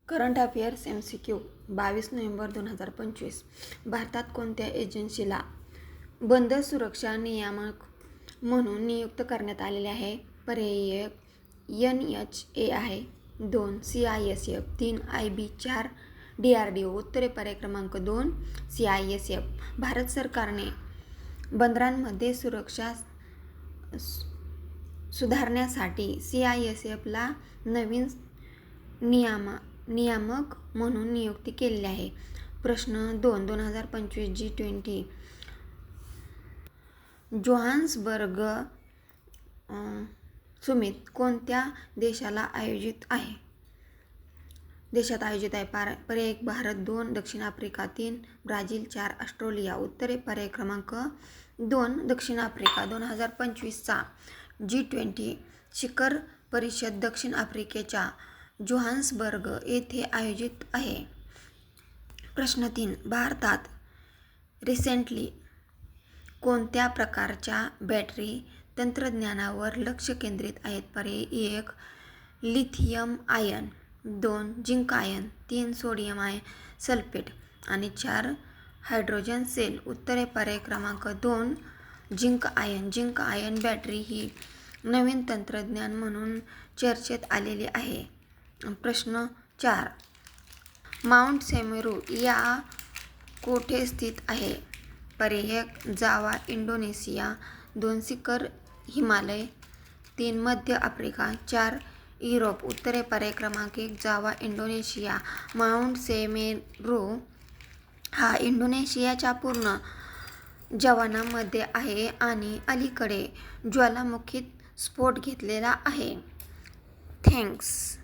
Current affairs MCQ 22 November 2025. भारतात कोणत्या एजन्सीला बंदर सुरक्षा नियामक म्हणून नियुक्त करण्यात आलेले आहे? पर्याय 1 NHA आहे, 2 CISF, 3 IB, 4 DRDO. उत्तरे पर्याय क्रमांक 2 CISF. भारत सरकारने बंदरांमध्ये सुरक्षा सुधारण्यासाठी CISFला नवीन नियामक म्हणून नियुक्ती केलेली आहे. प्रश्न 2. 2025 G20 जोहान्सबर्ग समिट कोणत्या देशात आयोजित आहे? पर्याय 1 भारत, 2 दक्षिण आफ्रिका, 3 ब्राझील, 4 ऑस्ट्रेलिया. उत्तरे पर्याय क्रमांक 2 दक्षिण आफ्रिका. 2025चा G20 शिखर परिषद दक्षिण आफ्रिकेच्या जोहान्सबर्ग येथे आयोजित आहे. प्रश्न 3. भारतात रिसेंटली कोणत्या प्रकारच्या बॅटरी तंत्रज्ञानावर लक्ष केंद्रित आहे? पर्याय 1 lithium ion, 2 zinc ion, 3 sodium sulphate आणि 4 हायड्रोजन सेल. उत्तरे पर्याय क्रमांक 2 zinc ion. Zinc ion battery ही नवीन तंत्रज्ञान म्हणून चर्चेत आलेली आहे. प्रश्न 4. माउंट सेमेरू या कोठे स्थित आहे? पर्याय 1 जावा इंडोनेशिया, 2 शिखर हिमालय, 3 मध्य आफ्रिका, 4 युरोप. उत्तरे पर्याय क्रमांक 1 जावा इंडोनेशिया. माउंट सेमेरू हा इंडोनेशियाच्या पूर्व जावामध्ये आहे आणि अलीकडे ज्वालामुखीत स्फोट घेतलेला आहे. थँक्स.